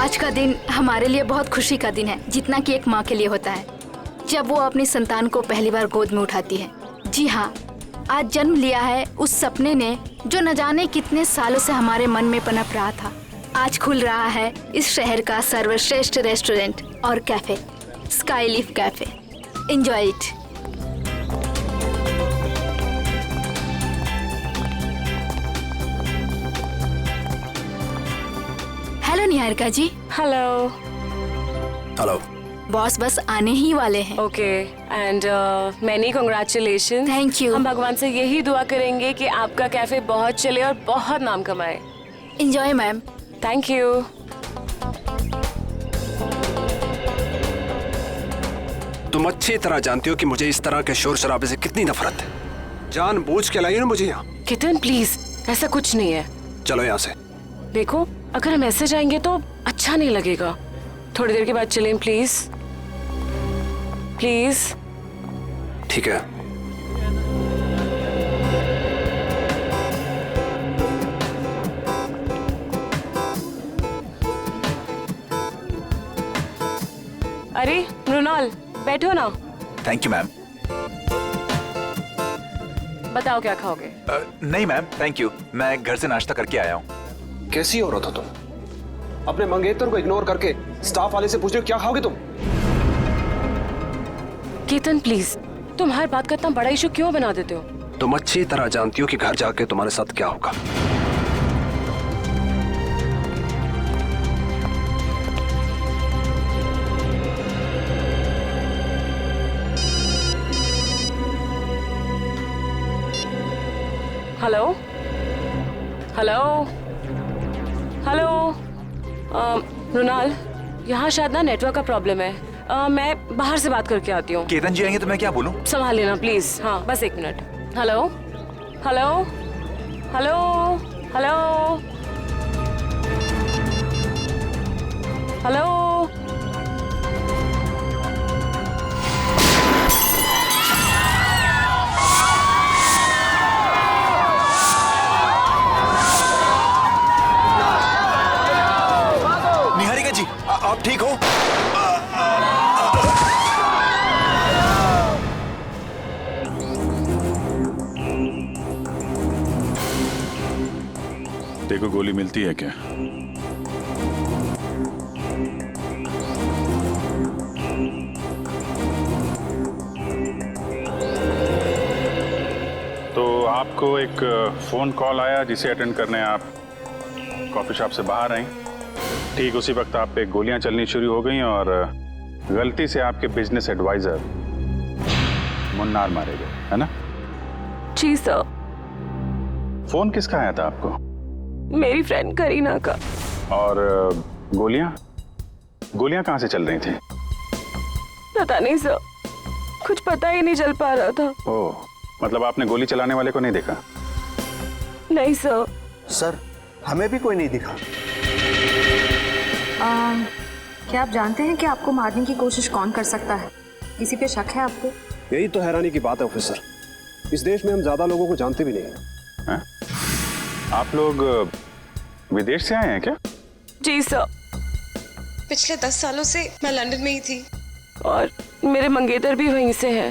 आज का दिन हमारे लिए बहुत खुशी का दिन है, जितना कि एक माँ के लिए होता है जब वो अपनी संतान को पहली बार गोद में उठाती है। जी हाँ, आज जन्म लिया है उस सपने ने जो न जाने कितने सालों से हमारे मन में पनप रहा था। आज खुल रहा है इस शहर का सर्वश्रेष्ठ रेस्टोरेंट और cafe, Skyleaf cafe. Enjoy it. Hello Niharika ji. Hello. Hello. Boss बस आने ही वाले हैं। Okay and many congratulation. Thank you. हम भगवान से यही दुआ करेंगे कि आपका कैफे बहुत चले और बहुत नाम कमाए। Enjoy ma'am. Thank you. तुम अच्छी तरह जानती हो कि मुझे इस तरह के शोर शराबे से कितनी नफरत है। जानबूझ के लाई ना मुझे यहाँ। कितन प्लीज, ऐसा कुछ नहीं है। चलो यहाँ से। देखो, अगर हम ऐसे जाएंगे तो अच्छा नहीं लगेगा। थोड़ी देर के बाद चलें प्लीज। प्लीज। ठीक है। अरे मृणाल, बैठो ना। Thank you ma'am. बताओ क्या खाओगे? नहीं मैम, थैंक यू, मैं घर से नाश्ता करके आया हूँ। कैसी औरत हो तुम? अपने मंगेतर को इग्नोर करके स्टाफ वाले से पूछ रहे हो क्या खाओगे तुम? केतन प्लीज, तुम हर बात का इतना बड़ा इशू क्यों बना देते हो? तुम अच्छी तरह जानती हो कि घर जाके तुम्हारे साथ क्या होगा। Hello hello hello. मृणाल, यहाँ शायद ना नेटवर्क का प्रॉब्लम है। मैं बाहर से बात करके आती हूँ। केतन जी आएंगे तो मैं क्या बोलूँ? संभाल लेना प्लीज। हाँ, बस 1 minute. Hello hello hello hello hello. Niharika ji, आप ठीक हो? देखो, गोली मिलती है क्या? तो आपको एक फोन कॉल आया जिसे अटेंड करने आप कॉफी शॉप से बाहर आई। ठीक उसी वक्त आप पे गोलियां चलनी शुरू हो गई और गलती से आपके बिजनेस एडवाइजर मुन्नार मारे गए, है ना? जी सर। फोन किसका आया था आपको? मेरी फ्रेंड करीना का। और गोलियां कहाँ से चल रही थी? पता नहीं सर, कुछ पता ही नहीं चल पा रहा था। ओह, मतलब आपने गोली चलाने वाले को नहीं देखा? नहीं सर। सर, हमें भी कोई नहीं दिखा। क्या आप जानते हैं कि आपको मारने की कोशिश कौन कर सकता है? किसी पे शक है आपको? यही तो हैरानी की बात है ऑफिसर। इस देश में हम ज्यादा लोगों को जानते भी नहीं हैं। आप लोग विदेश से आए हैं क्या? जी सर। पिछले 10 सालों से मैं लंदन में ही थी और मेरे मंगेतर भी वहीं से हैं।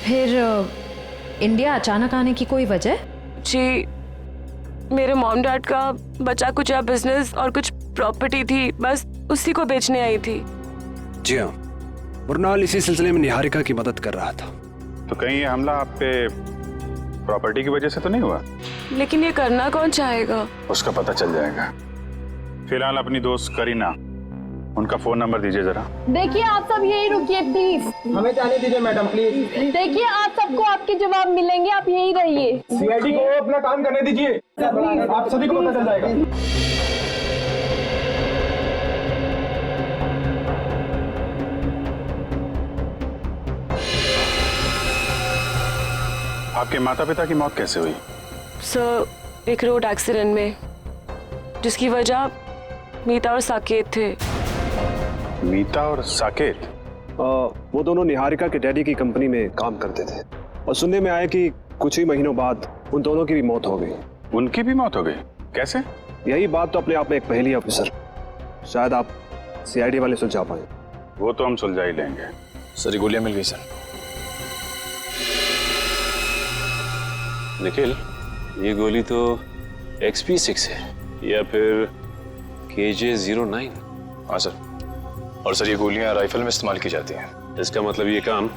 फिर इंडिया अचानक आने की कोई वजह? जी, मेरे मॉम डैड का बचा कुचा बिजनेस और कुछ प्रॉपर्टी थी, बस उसी को बेचने आई थी। जी हाँ, मृणाल इसी सिलसिले में निहारिका की मदद कर रहा था। तो कहीं ये हमला आप पे प्रॉपर्टी की वजह से तो नहीं हुआ? लेकिन ये करना कौन चाहेगा? उसका पता चल जाएगा। फिलहाल अपनी दोस्त करीना, उनका फोन नंबर दीजिए जरा। देखिए, आप सब यही रुकिए प्लीज। हमें जाने दीजिए मैडम प्लीज। देखिए, आप सबको आपके जवाब मिलेंगे, आप यही रहिए। सीआईडी को अपना काम करने दीजिए, आप सभी को पता चल जाएगा। आपके माता पिता की मौत कैसे हुई? सर, एक रोड एक्सीडेंट में, जिसकी वजह मीता और साकेत थे। मीता और साकेत? वो दोनों निहारिका के डैडी की कंपनी में काम करते थे और सुनने में आया कि कुछ ही महीनों बाद उन दोनों की भी मौत हो गई। उनकी भी मौत हो गई? कैसे? यही बात तो अपने आप में एक पहेली है ऑफिसर। शायद आप सीआईडी वाले सुलझा पाए। वो तो हम सुलझा ही लेंगे। सर ये गोलियां मिल गई सर। निखिल, ये गोली तो XP6 है या फिर KJ-09। हाँ सर, और सर ये गोलियां राइफल में इस्तेमाल की जाती हैं। इसका मतलब ये काम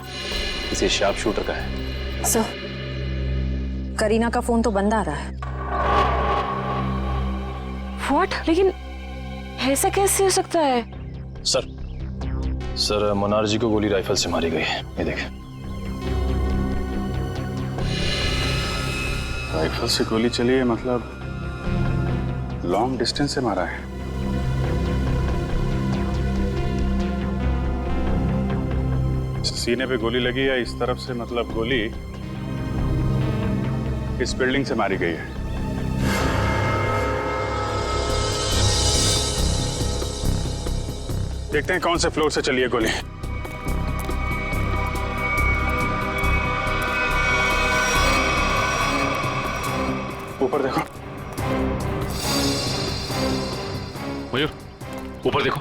किसी शार्प शूटर का है। सर, करीना का फोन तो बंद आ रहा है। व्हाट? लेकिन ऐसा कैसे हो सकता है? सर मनार जी को गोली राइफल से मारी गई है, ये देख। राइफल से गोली चली है, मतलब लॉन्ग डिस्टेंस से मारा है। सीने पे गोली लगी है इस तरफ से, मतलब गोली इस बिल्डिंग से मारी गई है। देखते हैं कौन से फ्लोर से चली है गोली। ऊपर देखो। मयूर, ऊपर देखो।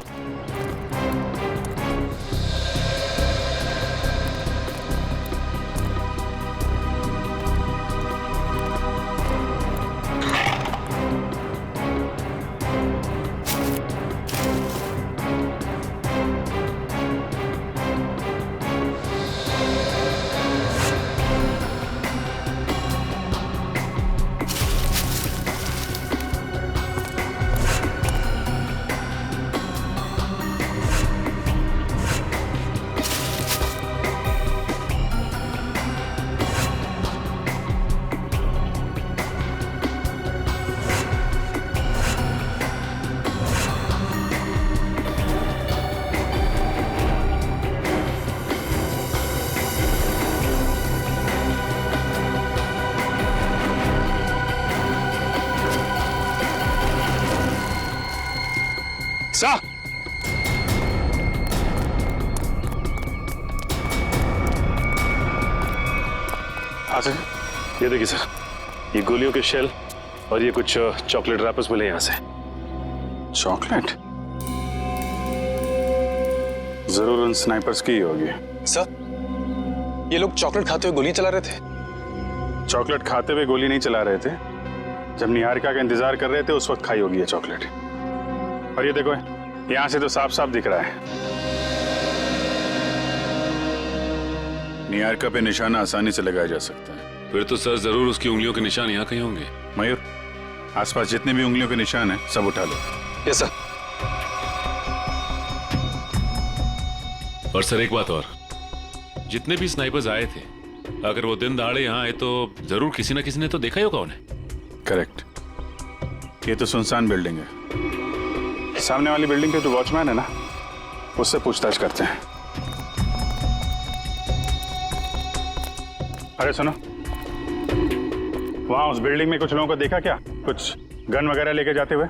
सा सर, ये देखिए सर, ये गोलियों के शेल और ये कुछ चॉकलेट रैपर्स मिले यहाँ से। चॉकलेट? जरूर उन स्नाइपर्स की ही होगी। सर, ये लोग चॉकलेट खाते हुए गोली चला रहे थे। चॉकलेट खाते हुए गोली नहीं चला रहे थे, जब निहारिका का इंतजार कर रहे थे उस वक्त खाई होगी ये चॉकलेट। और ये देखो, यहां से तो साफ साफ दिख रहा है। निहारिका पे निशाना आसानी से लगाया जा सकता है। फिर तो सर जरूर उसकी उंगलियों के निशान यहाँ कहीं होंगे। मयूर, आसपास जितने भी उंगलियों के निशान हैं सब उठा लो। Yes sir. और सर एक बात और, जितने भी स्नाइपर्स आए थे, अगर वो दिन दहाड़े यहाँ आए तो जरूर किसी न किसी ने तो देखा ही होगा उन्हें। करेक्ट। ये तो सुनसान बिल्डिंग है। सामने वाली बिल्डिंग के जो वॉचमैन है ना, उससे पूछताछ करते हैं। अरे सुनो, वहां उस बिल्डिंग में कुछ लोगों को देखा क्या? कुछ गन वगैरह लेके जाते हुए?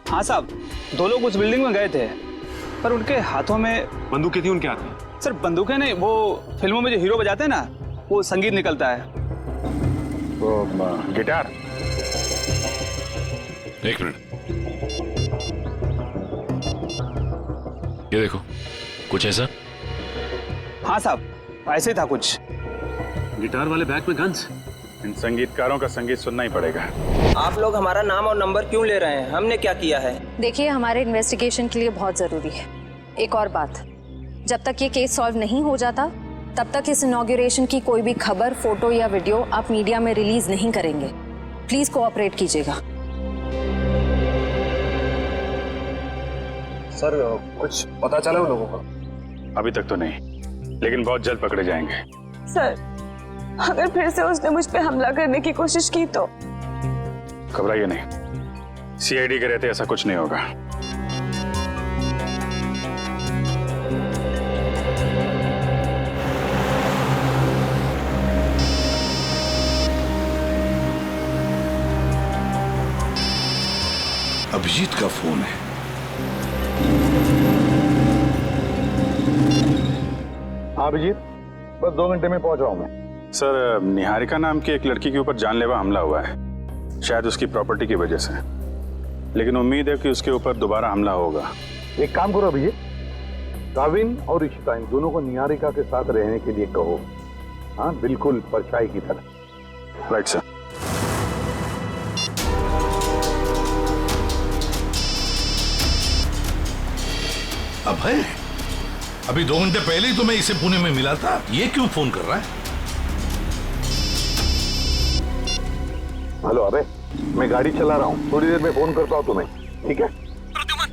हाँ साहब, 2 लोग उस बिल्डिंग में गए थे, पर उनके हाथों में बंदूकें थी उनके हाथ में। सर बंदूकें नहीं, वो फिल्मों में जो हीरो बजाते हैं ना, वो संगीत निकलता है। वो गिटार? एक मिनट, ये देखो, कुछ ऐसा? हाँ साहब, ऐसे ही था कुछ। गिटार वाले बैग में गन्स। इन संगीतकारों का संगीत सुनना ही पड़ेगा। आप लोग हमारा नाम और नंबर क्यों ले रहे हैं? हमने क्या किया है? देखिए, हमारे इन्वेस्टिगेशन के लिए बहुत जरूरी है। एक और बात, जब तक ये केस सॉल्व नहीं हो जाता तब तक इस इनॉग्रेशन की कोई भी खबर, फोटो या वीडियो आप मीडिया में रिलीज नहीं करेंगे। प्लीज कोऑपरेट कीजिएगा। सर, कुछ पता चला उन लोगों को? अभी तक तो नहीं, लेकिन बहुत जल्द पकड़े जाएंगे। सर, अगर फिर से उसने मुझ पे हमला करने की कोशिश की तो? घबराइए नहीं, सीआईडी के रहते ऐसा कुछ नहीं होगा। अभिजीत का फोन है। हाँ अभिजीत, बस 2 घंटे में पहुंच रहा हूं मैं। सर, निहारिका नाम की एक लड़की के ऊपर जानलेवा हमला हुआ है, शायद उसकी प्रॉपर्टी की वजह से। लेकिन उम्मीद है कि उसके ऊपर दोबारा हमला होगा। एक काम करो अभिजीत, काविन और इशिता इन दोनों को निहारिका के साथ रहने के लिए कहो। हाँ, बिल्कुल परछाई की तरह। Right sir. अभय, अभी 2 घंटे पहले ही तो मैं इसे पुणे में मिला था, ये क्यों फोन कर रहा है? हेलो अबे, मैं गाड़ी चला रहा हूँ, थोड़ी देर में फोन करता हूँ तुम्हें, ठीक है? प्रद्युमन,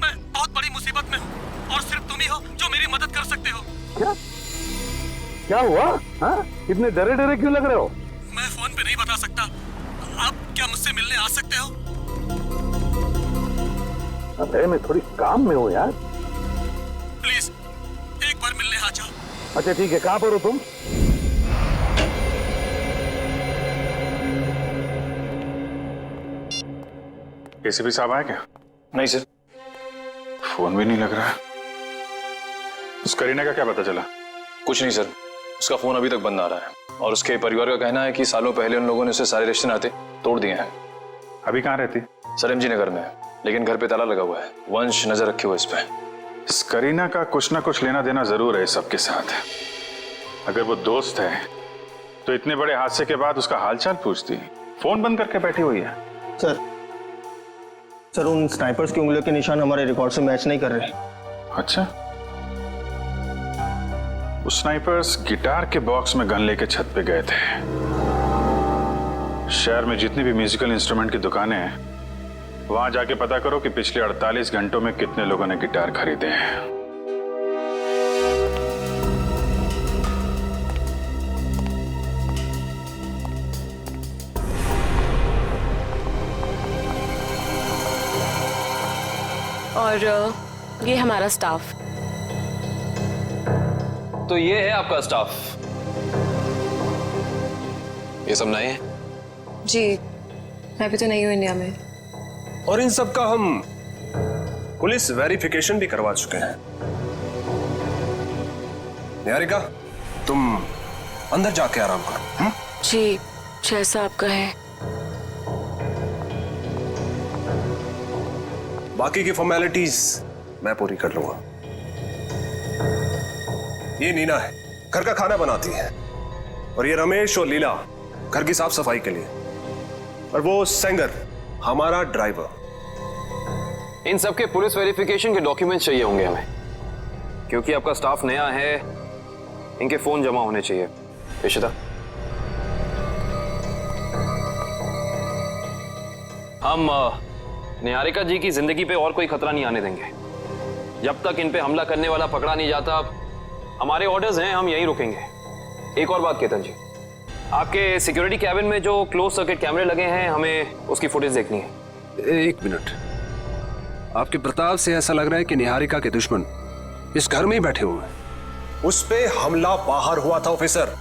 मैं बहुत बड़ी मुसीबत में हूँ और सिर्फ तुम ही हो जो मेरी मदद कर सकते हो। क्या हुआ? हाँ? इतने डरे डरे क्यों लग रहे हो? मैं फोन पे नहीं बता सकता। आप क्या मुझसे मिलने आ सकते हो? अबे मैं थोड़ी काम में हूँ यार। प्लीज एक बार मिलने आ जाओ। अच्छा ठीक है, कहाँ पर हो तुम? एसीपी साहब आए क्या? नहीं सर। फोन भी नहीं लग रहा। उस करीना का क्या पता चला? कुछ नहीं सर, उसका फोन अभी तक बंद आ रहा है और उसके परिवार का कहना है कि सालों पहले उन लोगों ने उसे सारे रिश्ते नाते तोड़ दिए हैं। अभी कहाँ रहती? सर MG नगर में, लेकिन घर पे ताला लगा हुआ है। वंश नजर रखे हुए इस पे। इस करीना का कुछ ना कुछ लेना देना जरूर है सबके साथ। अगर वो दोस्त है तो इतने बड़े हादसे के बाद उसका हालचाल पूछती, फोन बंद करके बैठी हुई है। सर उन स्नाइपर्स की उंगलियों के निशान हमारे रिकॉर्ड से मैच नहीं कर रहे। अच्छा, उस स्नाइपर्स गिटार के बॉक्स में गन लेके छत पे गए थे। शहर में जितनी भी म्यूजिकल इंस्ट्रूमेंट की दुकानें हैं, वहां जाके पता करो कि पिछले 48 घंटों में कितने लोगों ने गिटार खरीदे हैं। और ये हमारा स्टाफ। तो ये है आपका स्टाफ? ये सब नए हैं? जी, मैं भी तो नहीं हूँ इंडिया में। और इन सब का हम पुलिस वेरिफिकेशन भी करवा चुके हैं। निहारिका, तुम अंदर जाके आराम करो। जी, जैसा आपका है। बाकी की फॉर्मेलिटीज मैं पूरी कर लूंगा। ये नीना है, घर का खाना बनाती है, और ये रमेश और लीला घर की साफ सफाई के लिए, और वो सेंगर हमारा ड्राइवर। इन सब के पुलिस वेरिफिकेशन के डॉक्यूमेंट्स चाहिए होंगे हमें, क्योंकि आपका स्टाफ नया है। इनके फोन जमा होने चाहिए। इशिता, हम निहारिका जी की जिंदगी पे और कोई खतरा नहीं आने देंगे। जब तक इन पे हमला करने वाला पकड़ा नहीं जाता, हमारे ऑर्डर्स हैं, हम यहीं रुकेंगे। एक और बात केतन जी, आपके सिक्योरिटी कैबिन में जो क्लोज सर्किट कैमरे लगे हैं, हमें उसकी फुटेज देखनी है। एक मिनट, आपके प्रताप से ऐसा लग रहा है कि निहारिका के दुश्मन इस घर में ही बैठे हुए हैं। उस पे हमला बाहर हुआ था ऑफिसर।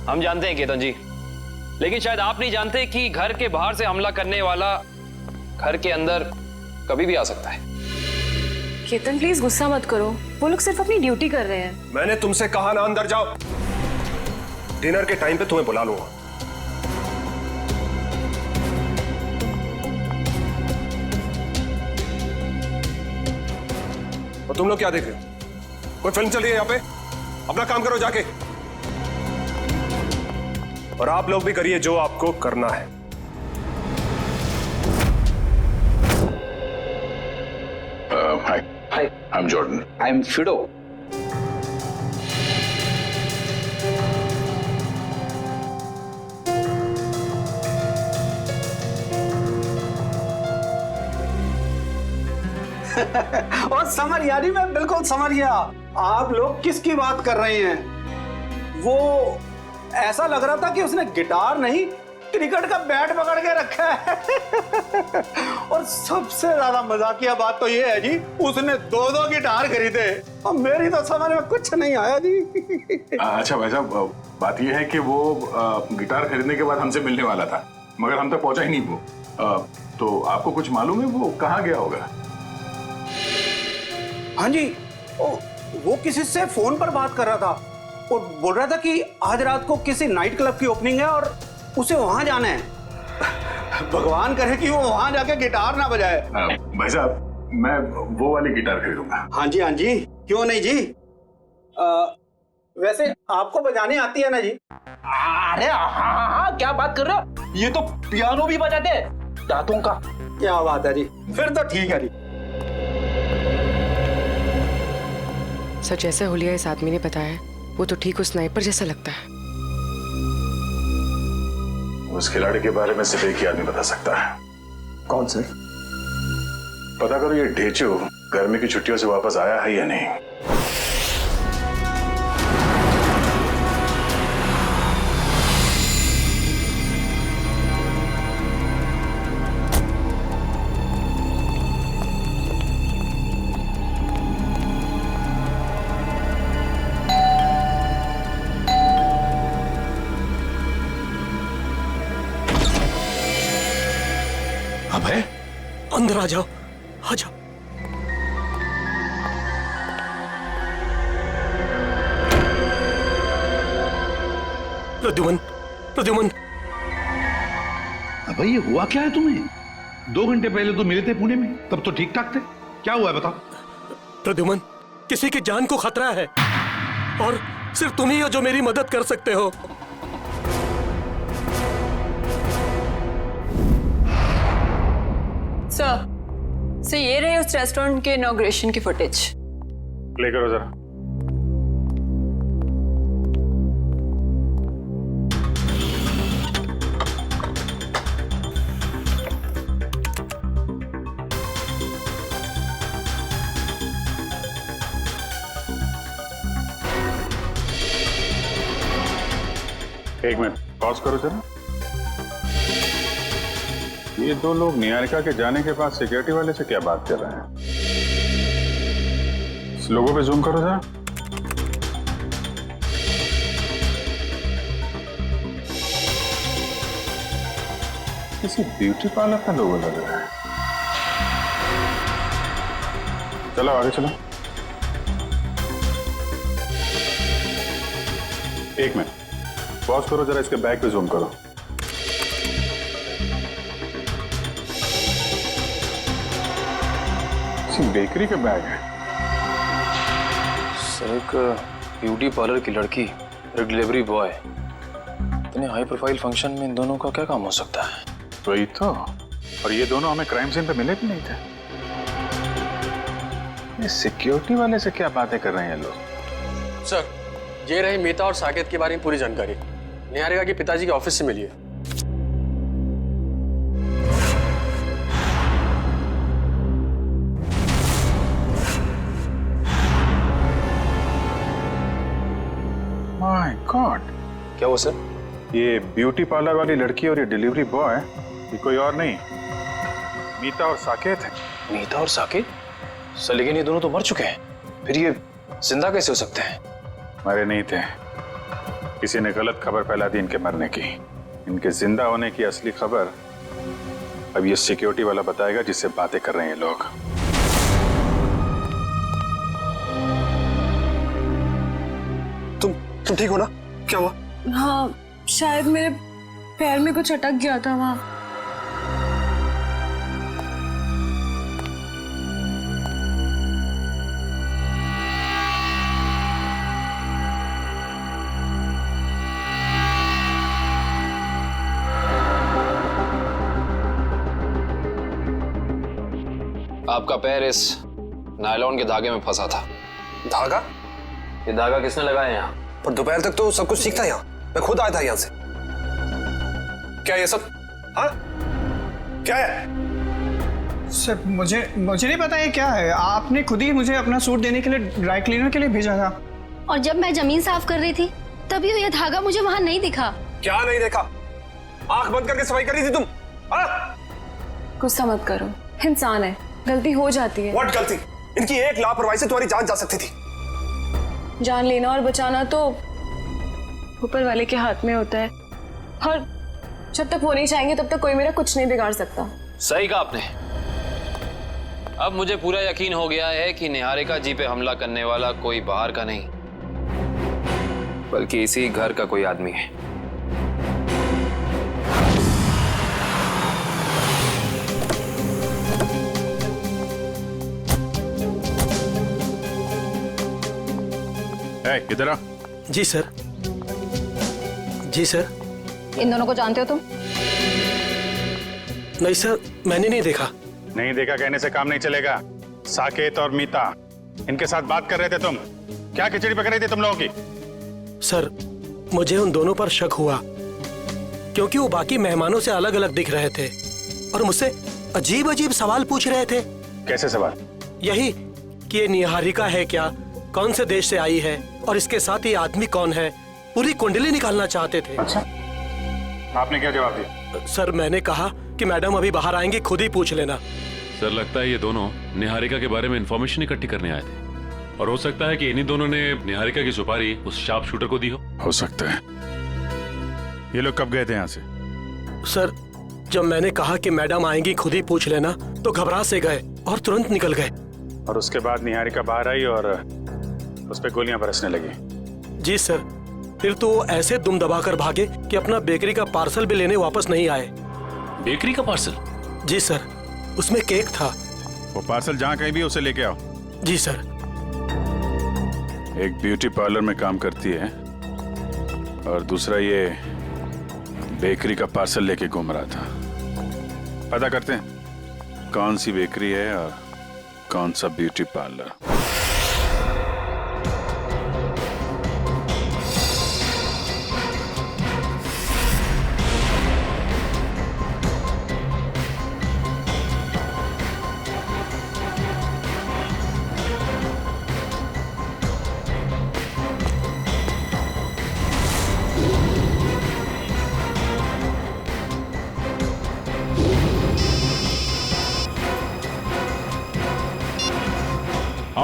हम जानते हैं केतन जी, लेकिन शायद आप नहीं जानते कि घर के बाहर से हमला करने वाला घर के अंदर कभी भी आ सकता है। केतन प्लीज गुस्सा मत करो, वो लोग सिर्फ अपनी ड्यूटी कर रहे हैं। मैंने तुमसे कहा ना अंदर जाओ। डिनर के टाइम पे तुम्हें बुला लूंगा। और तुम लोग क्या देख रहे हो? कोई फिल्म चल रही है यहाँ पे? अपना काम करो जाके। और आप लोग भी करिए जो आपको करना है। Hi, I'm Jordan. I'm Fido. और समझ यानी मैं बिल्कुल समझ गया आप लोग किसकी बात कर रहे हैं। वो ऐसा लग रहा था कि उसने गिटार नहीं, क्रिकेट का बैट पकड़ के रखा है। और सबसे ज्यादा मजाकिया बात तो ये है जी, उसने 2-2 गिटार खरीदे और मेरी तो समझ में कुछ नहीं आया जी। अच्छा भाई साहब, बात ये है कि वो गिटार खरीदने के बाद हमसे मिलने वाला था, मगर हम तक पहुंचा ही नहीं वो। तो आपको कुछ मालूम है वो कहाँ गया होगा? हाँ जी, वो किसी से फोन पर बात कर रहा था और बोल रहा था कि आज रात को किसी नाइट क्लब की ओपनिंग है और उसे वहां जाना है। भगवान करे कि वो वहां जाके गिटार ना बजाए। भाई साहब, मैं वो वाली गिटार खरीदूंगा। हाँ जी हाँ जी, क्यों नहीं जी। वैसे आपको बजाने आती है ना जी? अरे हाँ, क्या बात कर रहे हो, ये तो पियानो भी बजाते हैं, दांतों का। क्या बात है जी, फिर तो ठीक है जी। सच जैसा हुलिया इस आदमी ने बताया, वो तो ठीक उस स्नाइपर जैसा लगता है। उस खिलाड़ी के बारे में सिर्फ एक ही आदमी बता सकता है। कौन सर? पता करो ये ढेचू गर्मी की छुट्टियों से वापस आया है या नहीं। अभय, अंदर आ जाओ, आ जाओ। प्रद्युमन, प्रद्युमन। अबे ये हुआ क्या है तुम्हें? 2 घंटे पहले तो मिले थे पुणे में, तब तो ठीक ठाक थे। क्या हुआ है बताओ? प्रद्युमन, किसी की जान को खतरा है और सिर्फ तुम ही हो जो मेरी मदद कर सकते हो। सर, ये रहे उस रेस्टोरेंट के इनॉग्रेशन की फुटेज। प्ले करो जरा। एक मिनट पॉज करो जरा। ये 2 लोग निहारिका के जाने के बाद सिक्योरिटी वाले से क्या बात कर रहे हैं? इस लोगों पे जूम करो जरा। किसी ब्यूटी पार्लर का लोगो लग रहा है। चलो आगे चलो। एक मिनट पॉज करो जरा, इसके बैग पे जूम करो। बेकरी का बैग है। सर, एक ब्यूटी पार्लर की लड़की, एक डिलीवरी बॉय, इतने हाई प्रोफाइल फंक्शन में इन दोनों का क्या काम हो सकता है? वही तो। और ये दोनों हमें क्राइम सीन पे मिले भी नहीं थे। ये सिक्योरिटी वाले से क्या बातें कर रहे हैं लोग? सर, ये रही मीता और साकेत के बारे में पूरी जानकारी। निहारिका के पिताजी के ऑफिस से मिली है। माय गॉड, क्या हुआ सर? ये ब्यूटी पार्लर वाली लड़की और ये डिलीवरी बॉय, ये कोई और नहीं, मीता और साकेत है। मीता और साकेत? सर लेकिन ये दोनों तो मर चुके हैं, फिर ये जिंदा कैसे हो सकते हैं? मरे नहीं थे, किसी ने गलत खबर फैला दी इनके मरने की। इनके जिंदा होने की असली खबर अब ये सिक्योरिटी वाला बताएगा जिससे बातें कर रहे हैं लोग। तुम ठीक हो ना? क्या हुआ? हाँ, शायद मेरे पैर में कुछ अटक गया था वहाँ। आपका पैर इस नायलॉन के धागे में फंसा था। धागा? ये धागा किसने लगाया यहाँ? पर दोपहर तक तो सब कुछ ठीक था यहाँ, मैं खुद आया था यहाँ से। क्या ये सब? हाँ, क्या है? सर मुझे नहीं पता ये क्या है। आपने खुद ही मुझे अपना सूट देने के लिए ड्राई क्लीनर के लिए भेजा था। और जब मैं जमीन साफ कर रही थी तभी ये धागा मुझे वहां नहीं दिखा। क्या नहीं देखा? आंख बंद करके सफाई कर रही थी तुम? हाँ? गुस्सा मत करो, इंसान है, गलती हो जाती है। व्हाट गलती? इनकी एक लापरवाही से तुम्हारी जान जा सकती थी। जान लेना और बचाना तो ऊपर वाले के हाथ में होता है, और जब तक वो नहीं चाहेंगे तब तक कोई मेरा कुछ नहीं बिगाड़ सकता। सही कहा आपने। अब मुझे पूरा यकीन हो गया है कि निहारिका जी पे हमला करने वाला कोई बाहर का नहीं बल्कि इसी घर का कोई आदमी है। इधर आ। जी सर। जी सर। इन दोनों को जानते हो तुम? नहीं सर, मैंने नहीं देखा। नहीं देखा कहने से काम नहीं चलेगा। साकेत और मीता, इनके साथ बात कर रहे थे तुम। क्या खिचड़ी पक रही थी तुम लोगों की? सर, मुझे उन दोनों पर शक हुआ क्योंकि वो बाकी मेहमानों से अलग अलग दिख रहे थे और मुझसे अजीब अजीब सवाल पूछ रहे थे। कैसे सवाल? यही कि ये निहारिका है क्या, कौन से देश से आई है और इसके साथ ये आदमी कौन है, पूरी कुंडली निकालना चाहते थे। अच्छा, आपने क्या जवाब दिया? सर, मैंने कहा कि मैडम अभी बाहर आएंगी, खुद ही पूछ लेना। सर, लगता है ये दोनों निहारिका के बारे में इंफॉर्मेशन इकट्ठी करने आए थे और हो सकता है कि इन्हीं दोनों ने निहारिका की सुपारी उस शार्प शूटर को दी हो सकता है। ये लोग कब गए थे यहाँ से? सर, जब मैंने कहा कि मैडम आएंगी, खुद ही पूछ लेना, तो घबरा से गए और तुरंत निकल गए। और उसके बाद निहारिका बाहर आई और उस पे गोलियां बरसने लगी। जी सर, फिर तो वो ऐसे दुम दबाकर भागे कि अपना बेकरी का पार्सल भी लेने वापस नहीं आए। बेकरी का पार्सल? जी सर, उसमें केक था। वो पार्सल जहाँ कहीं भी उसे लेके आओ। जी सर। एक ब्यूटी पार्लर में काम करती है और दूसरा ये बेकरी का पार्सल लेके घूम रहा था। पता करते हैं कौन सी बेकरी है और कौन सा ब्यूटी पार्लर।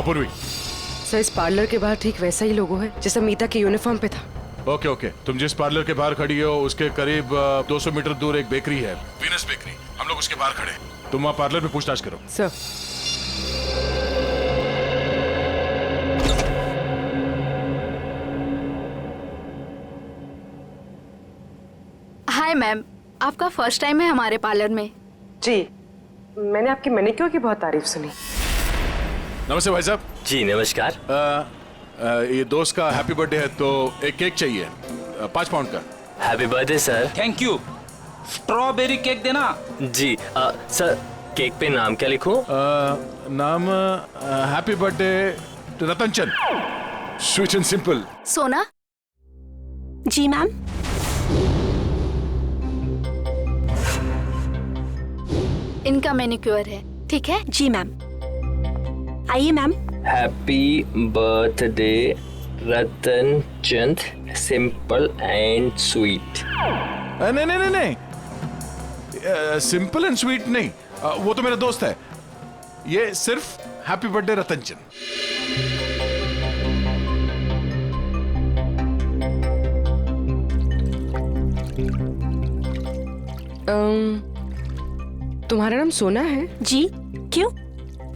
पूर्वी। सर, इस पार्लर के बाहर ठीक वैसा ही लोगो है जैसा मीता के यूनिफॉर्म पे था। ओके ओके, तुम जिस पार्लर के बाहर खड़ी हो उसके करीब 200 मीटर दूर एक बेकरी है, वीनस बेकरी। हम लोग उसके बाहर खड़े हैं। तुम वहाँ पार्लर में पूछताछ करो। सर। हाय मैम, आपका फर्स्ट टाइम है हमारे पार्लर में? जी, मैंने आपकी मैनिक्योर की बहुत तारीफ सुनी। नमस्ते भाई साहब। जी नमस्कार। ये दोस्त का हैप्पी बर्थडे है तो एक केक चाहिए 5 पाउंड का। Happy birthday sir. Thank you. Strawberry cake देना। जी सर, केक पे नाम क्या लिखूं? नाम happy birthday Ratan Chand, sweet and simple. सोना? जी मैम। इनका मैनिक्योर है, ठीक है? जी मैम। आइए ma'am. Happy birthday Ratan Chand, simple and sweet. नहीं नहीं नहीं नहीं, सिंपल एंड स्वीट नहीं, वो तो मेरा दोस्त है। ये सिर्फ हैप्पी बर्थडे रतन चंद। तुम्हारा नाम सोना है? जी। क्यों?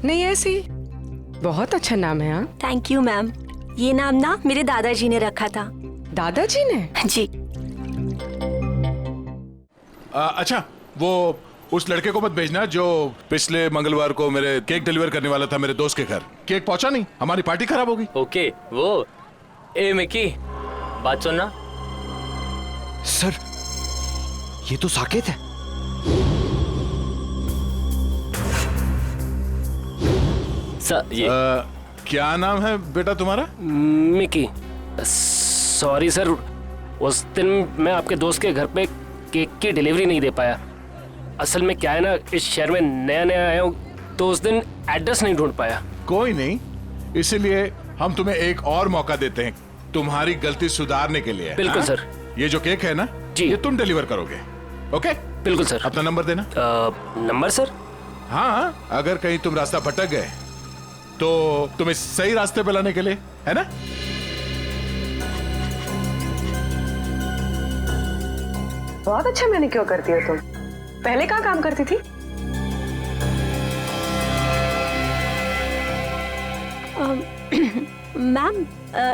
नहीं, ऐसे ही। बहुत अच्छा नाम है। हाँ, थैंक यू मैम। ये नाम ना मेरे दादाजी ने रखा था। दादाजी ने? जी। अच्छा, वो उस लड़के को मत भेजना जो पिछले मंगलवार को मेरे केक डिलीवर करने वाला था मेरे दोस्त के घर। केक पहुंचा नहीं, हमारी पार्टी खराब होगी। ओके, वो ए मिकी, बात सुनना। सर, ये तो साकेत है। सर, ये क्या नाम है बेटा तुम्हारा? मिकी। सॉरी सर, उस दिन मैं आपके दोस्त के घर पे केक की डिलीवरी नहीं दे पाया। असल में क्या है ना, इस शहर में नया नया आया हूँ तो उस दिन एड्रेस नहीं ढूंढ पाया। कोई नहीं, इसीलिए हम तुम्हें एक और मौका देते हैं तुम्हारी गलती सुधारने के लिए। बिल्कुल सर। ये जो केक है ना जी, ये तुम डिलीवर करोगे। ओके? बिल्कुल सर। अपना नंबर देना। Number sir? हाँ, अगर कहीं तुम रास्ता भटक गए तो तुम्हें सही रास्ते पे लाने के लिए, है ना? बहुत अच्छा मैनिक्योर करती हो तुम। पहले कहाँ काम करती थी? मैम,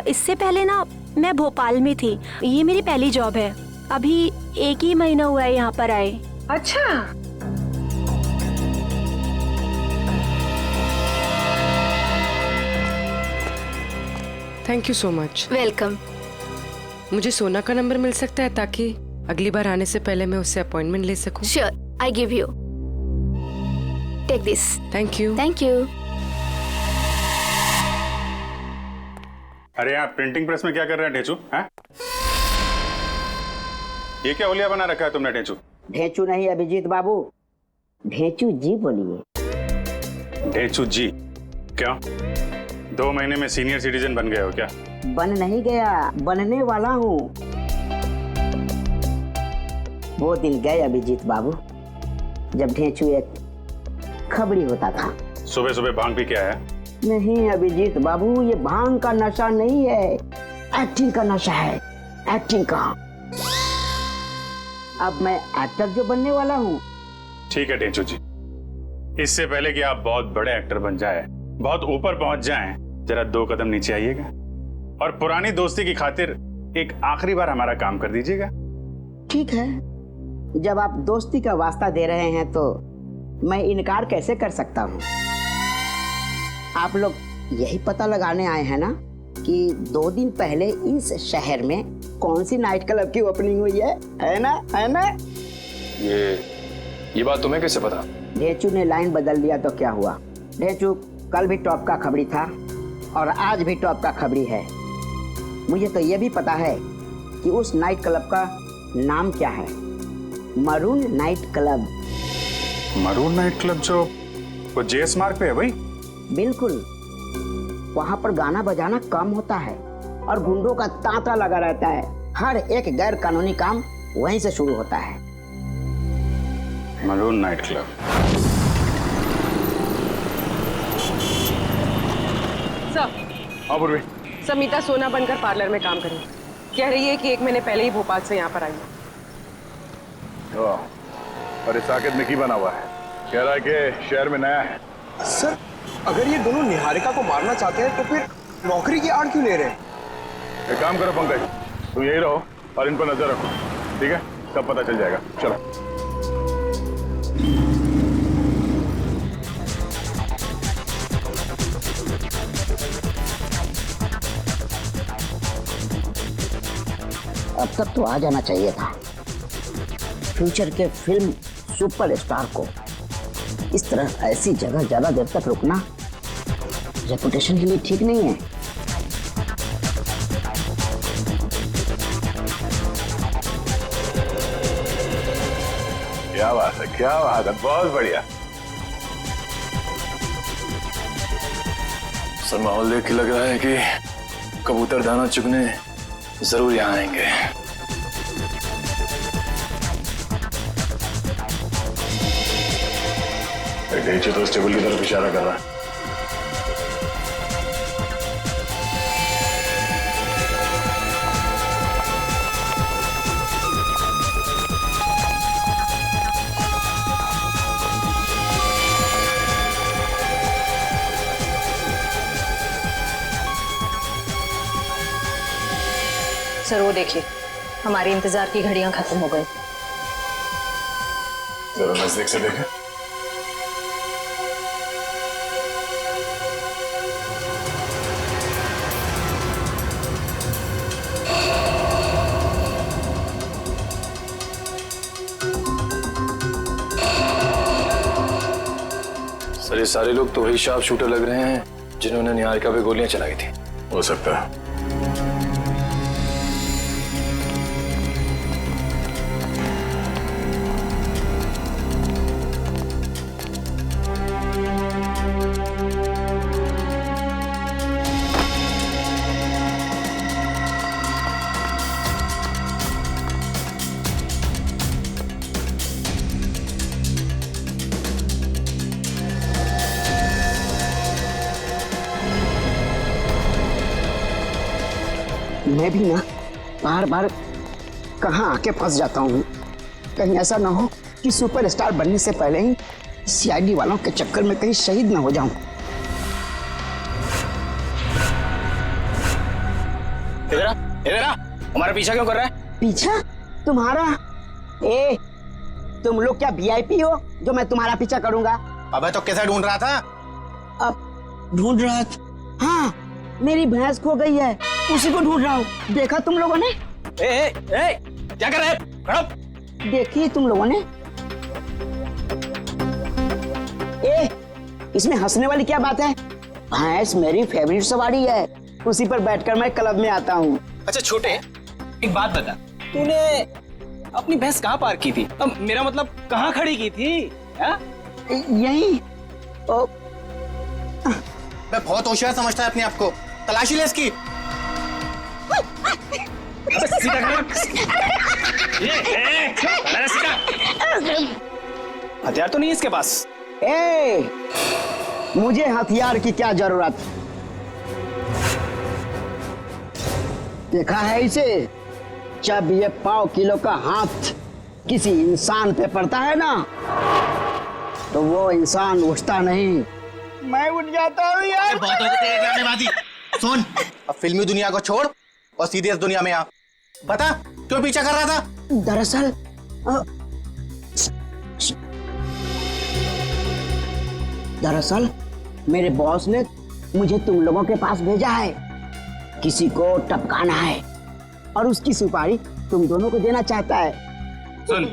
इससे पहले ना मैं भोपाल में थी। ये मेरी पहली जॉब है। अभी 1 ही महीना हुआ है यहाँ पर आए। अच्छा। Thank you so much. Welcome. मुझे सोना का नंबर मिल सकता है ताकि अगली बार आने से पहले मैं उससे अपॉइंटमेंट ले सकूं? Sure, I give you. Take this. Thank you. Thank you. अरे यहाँ प्रिंटिंग प्रेस में क्या कर रहे हैं ढेचू? हैं? ये क्या होलिया बना रखा है तुमने ढेचू? ढेचू नहीं अभिजीत बाबू, ढेचू जी बोलिए। ढेचू जी? क्या 2 महीने में सीनियर सिटीजन बन गए हो क्या? बन नहीं गया, बनने वाला हूँ। वो दिन गए अभिजीत बाबू जब ढेचू एक खबड़ी होता था। सुबह सुबह भांग पी के आया? नहीं अभिजीत बाबू, ये भांग का नशा नहीं है, एक्टिंग का नशा है, एक्टिंग का। अब मैं एक्टर जो बनने वाला हूँ। ठीक है ढेचू जी, इससे पहले कि आप बहुत बड़े एक्टर बन जाए, बहुत ऊपर पहुंच जाएं, जरा 2 कदम नीचे आइएगा और पुरानी दोस्ती की खातिर एक आखिरी बार हमारा काम कर दीजिएगा। ठीक है, जब आप दोस्ती का वास्ता दे रहे हैं तो मैं इनकार कैसे कर सकता हूँ। आप लोग यही पता लगाने आए हैं ना कि 2 दिन पहले इस शहर में कौन सी नाइट क्लब की ओपनिंग हुई है ना? है ना? ये बात तुम्हें कैसे पता? ढेचू ने लाइन बदल दिया तो क्या हुआ? ढेचू कल भी टॉप का खबरी था और आज भी टॉप का खबरी है। मुझे तो ये भी पता है कि उस नाइट क्लब का नाम क्या है, maroon night club. Maroon night club जो वो जेएस मार्ग पे है भाई? बिल्कुल, वहाँ पर गाना बजाना कम होता है और गुंडों का तांता लगा रहता है। हर एक गैर कानूनी काम वहीं से शुरू होता है। Maroon night club. Sir, Samita सोना बनकर पार्लर में काम करी, कह रही है कि 1 महीने पहले ही भोपाल से यहाँ पर आई है। और इस साकेत में की बना हुआ है, कह रहा है कि शहर में नया है। सर, अगर ये दोनों निहारिका को मारना चाहते हैं तो फिर नौकरी की आड़ क्यों ले रहे हैं? एक काम करो पंकज, तुम यही रहो और इन पर नजर रखो, ठीक है? सब पता चल जाएगा। चलो। अब तक तो आ जाना चाहिए था। फ्यूचर के फिल्म सुपरस्टार को इस तरह ऐसी जगह ज्यादा देर तक रुकना रेपुटेशन के लिए ठीक नहीं है। क्या बात है, क्या बात है, बहुत बढ़िया। सर, माहौल देख के लग रहा है कि कबूतर दाना चुगने जरूर यहाँ आएंगे। नीचे तो टेबल की तरफ इशारा कर रहा है। सर वो देखिए, हमारे इंतजार की घड़ियां खत्म हो गई। जरा नजदीक से देखें। सर, ये सारे लोग तो वही शार्प शूटर लग रहे हैं जिन्होंने निहारिका पे गोलियां चलाई थी। हो सकता है। मैं भी ना बार बार कहाँ आके फंस जाता हूँ। कहीं ऐसा ना हो कि सुपरस्टार बनने से पहले ही सीआईडी वालों के चक्कर में कहीं शहीद ना हो जाऊं। इधर आ, हमारा पीछा क्यों कर रहा है? पीछा? तुम्हारा? ए, तुम लोग क्या वीआईपी हो जो मैं तुम्हारा पीछा करूंगा? अबे तो कैसे ढूंढ रहा था? अब ढूंढ रहा था? हाँ, मेरी भैंस खो गई है, उसी को ढूंढ रहा हूँ। देखा तुम लोगों ने? क्या कर रहे हैं? खड़ो। देखी तुम लोगों ने? इसमें हंसने वाली क्या बात है? भैंस मेरी फेवरेट सवारी है, उसी पर बैठकर मैं क्लब में आता हूँ। अच्छा छोटे, एक बात बता, तूने अपनी भैंस कहाँ पार्क की थी? मेरा मतलब कहाँ खड़ी की थी? यही। मैं बहुत होशियार समझता है अपने आप को। तलाशी ले इसकी। हथियार तो नहीं है इसके पास। मुझे हथियार की क्या जरूरत? देखा है इसे? जब ये 5 किलो का हाथ किसी इंसान पे पड़ता है ना, तो वो इंसान उठता नहीं, मैं उठ जाता हूँ यार। बहुत हो गए तेरे ड्रामेबाजी। सुन, अब फिल्मी दुनिया को छोड़ और सीधे इस दुनिया में आ। बता, क्यों पीछा कर रहा था? दरअसल मेरे बॉस ने मुझे तुम लोगों के पास भेजा है। किसी को टपकाना है और उसकी सुपारी तुम दोनों को देना चाहता है। सुन,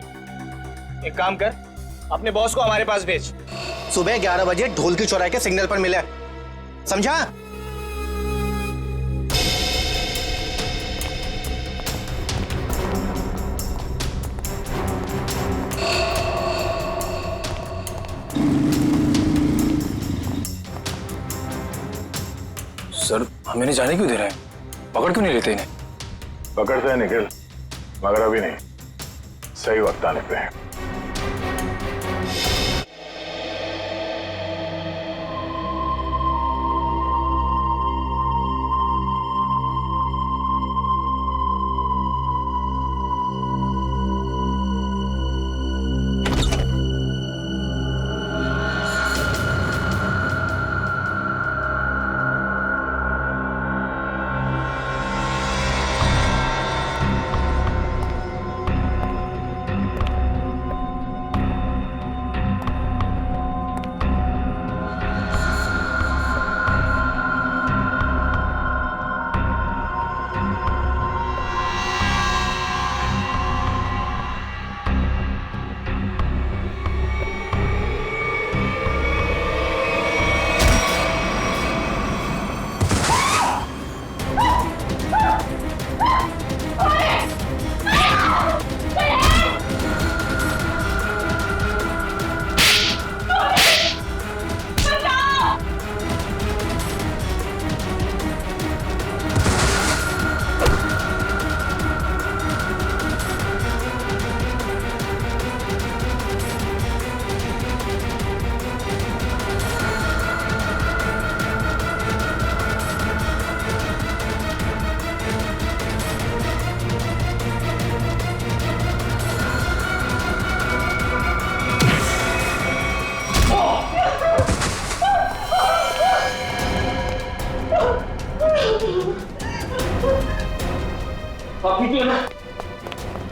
एक काम कर, अपने बॉस को हमारे पास भेज। सुबह 11 बजे ढोल की चौराहे के सिग्नल पर मिले, समझा? सर, हमें नहीं जाने क्यों दे रहे हैं? पकड़ क्यों नहीं लेते इन्हें? पकड़ते हैं निखिल, मगर अभी नहीं, सही वक्त आने पे है।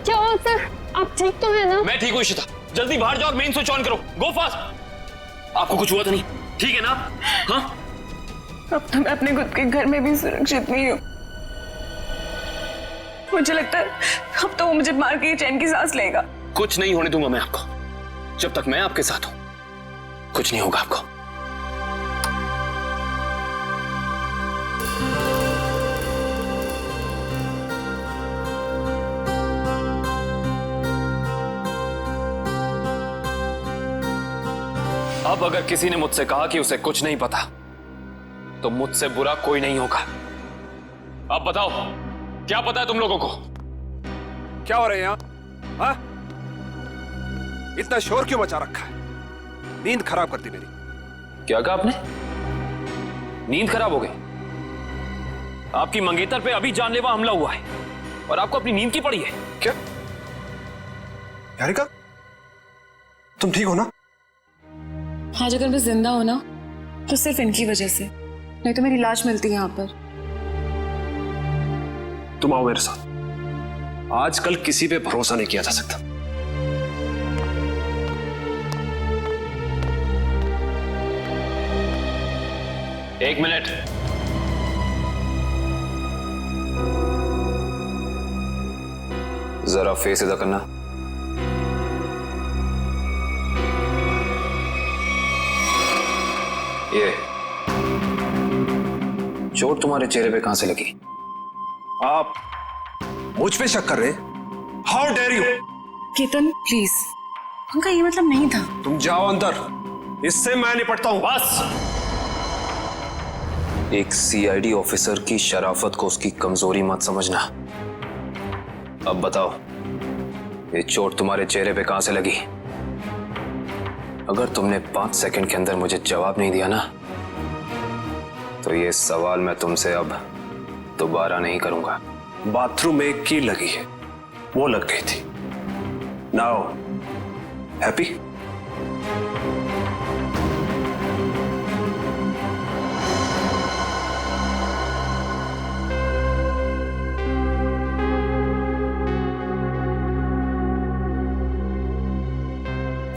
क्या हुआ सर? आप ठीक तो है ना? मैं ठीक हूँ इशिता, जल्दी बाहर जाओ और मेन स्विच ऑन करो। गो फास्ट। आपको कुछ हुआ तो नहीं? ठीक है ना? हाँ? अब तो मैं अपने खुद के घर में भी सुरक्षित नहीं हूँ। मुझे लगता है अब तो वो मुझे मार के चैन की सांस लेगा। कुछ नहीं होने दूंगा मैं आपको। जब तक मैं आपके साथ हूं, कुछ नहीं होगा आपको। अब अगर किसी ने मुझसे कहा कि उसे कुछ नहीं पता, तो मुझसे बुरा कोई नहीं होगा। अब बताओ, क्या पता है तुम लोगों को? क्या हो रहा है यहाँ? हाँ? इतना शोर क्यों मचा रखा है? नींद खराब करती मेरी। क्या कहा आपने? नींद खराब हो गई? आपकी मंगेतर पे अभी जानलेवा हमला हुआ है और आपको अपनी नींद की पड़ी है क्या? निहारिका, तुम ठीक हो ना? आज अगर मैं जिंदा हो ना तो सिर्फ इनकी वजह से, नहीं तो मेरी लाश मिलती है यहाँ पर। तुम आओ मेरे साथ। आजकल किसी पे भरोसा नहीं किया जा सकता। एक मिनट। जरा फेस इधर करना। ये चोट तुम्हारे चेहरे पे कहां से लगी? आप मुझ पे शक कर रहे? How dare you! Ketan please, उनका ये मतलब नहीं था। तुम जाओ अंदर, इससे मैं निपटता हूं। बस एक सीआईडी ऑफिसर की शराफत को उसकी कमजोरी मत समझना। अब बताओ, ये चोट तुम्हारे चेहरे पे कहां से लगी? अगर तुमने 5 सेकंड के अंदर मुझे जवाब नहीं दिया ना, तो ये सवाल मैं तुमसे अब दोबारा नहीं करूंगा। बाथरूम में एक कील लगी है, वो लग गई थी। Now happy?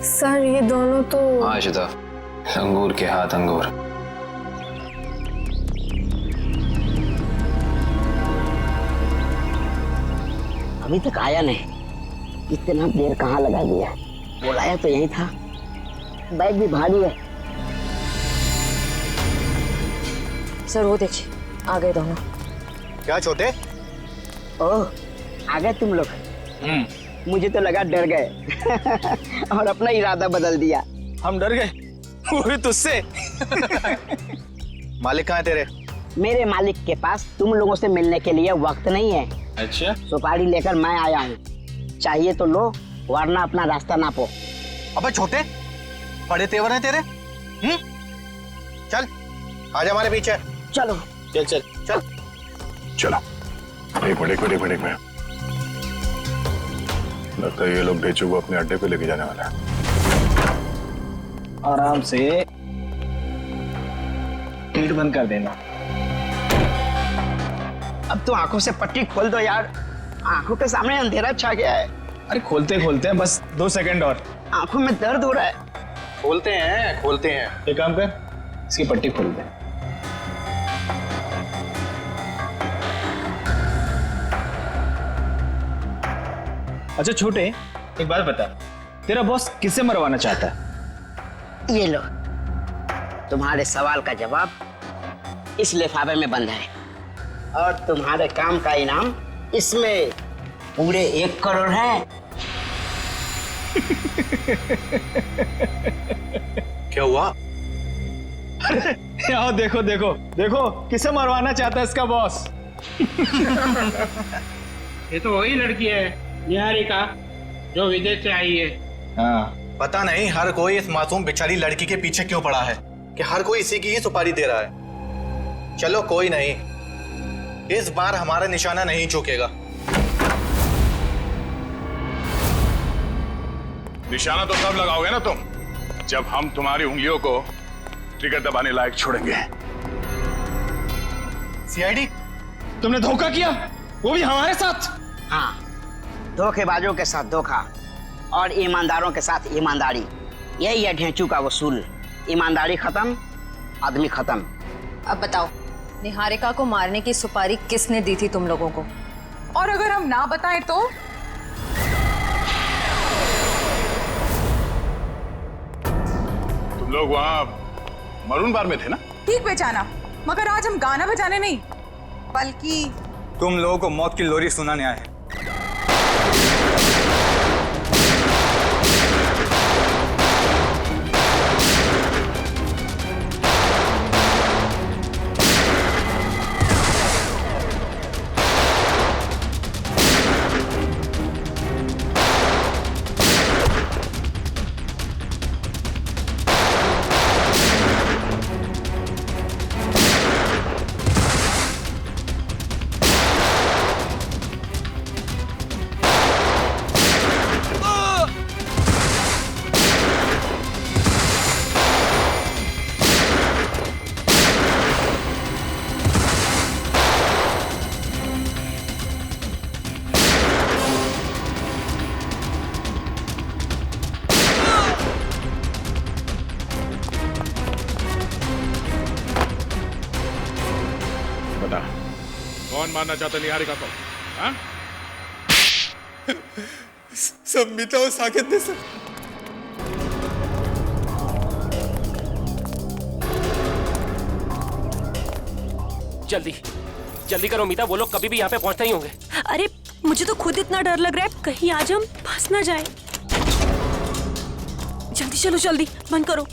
सर ये दोनों तो हाँ इशिता, अंगूर के हाथ अंगूर। अभी तक आया नहीं, इतना देर कहाँ लगा दिया? बुलाया तो यही था, बैग भी भारी है। सर वो देखिए, आ गए दोनों। क्या छोटे? ओह, आ गए तुम लोग। मुझे तो लगा डर गए और अपना इरादा बदल दिया। हम डर गए, वो भी तुझसे। मालिक कहाँ है तेरे? मेरे मालिक के पास तुम लोगों से मिलने के लिए वक्त नहीं है। अच्छा, सुपारी लेकर मैं आया हूँ, चाहिए तो लो, वरना अपना रास्ता नापो। अबे छोटे, बड़े तेवर हैं तेरे। चल आजा हमारे पीछे। चलो चल चल चल चलो। बड़े में लगता है ये लोग ढेचू को अपने अड्डे पे लेके जाने वाला है। आराम से गेट बंद कर देना। अब तो आंखों से पट्टी खोल दो यार, आंखों के सामने अंधेरा छा गया है। अरे खोलते हैं, बस 2 सेकंड और। आंखों में दर्द हो रहा है। खोलते हैं। एक काम कर, इसकी पट्टी खोल दे। अच्छा छोटे, एक बात बता, तेरा बॉस किसे मरवाना चाहता है? ये लो, तुम्हारे सवाल का जवाब इस लिफाफे में बंद है, और तुम्हारे काम का इनाम इसमें पूरे 1 करोड़ है। क्या हुआ? अरे यहाँ देखो किसे मरवाना चाहता है इसका बॉस। ये तो वही लड़की है निहारिका, जो विदेश से आई है। हाँ, पता नहीं हर कोई इस मासूम बेचारी लड़की के पीछे क्यों पड़ा है, कि हर कोई इसी की ही सुपारी दे रहा है। चलो कोई नहीं, इस बार हमारा निशाना नहीं चूकेगा। निशाना तो तब लगाओगे ना तुम, जब हम तुम्हारी उंगलियों को ट्रिगर दबाने लायक छोड़ेंगे। सीआईडी, तुमने धोखा किया, वो भी हमारे साथ। हाँ, धोखेबाजों के साथ धोखा और ईमानदारों के साथ ईमानदारी, यही है ढेंचू का वसूल। ईमानदारी खत्म, आदमी खत्म। अब बताओ, निहारिका को मारने की सुपारी किसने दी थी तुम लोगों को? और अगर हम ना बताएं तो? तुम लोग वहां मरून बार में थे ना? ठीक पहचाना, मगर आज हम गाना बजाने नहीं, बल्कि तुम लोगों को मौत की लोरी सुनाने आए हैं। कौन मारना चाहता निहारिका को? हाँ? संमिता और साकेत ने सर जल्दी जल्दी करो मीता, वो लोग कभी भी यहाँ पे पहुंचते ही होंगे। अरे मुझे तो खुद इतना डर लग रहा है, कहीं आज हम फंस ना जाए। जल्दी चलो, जल्दी बंद करो।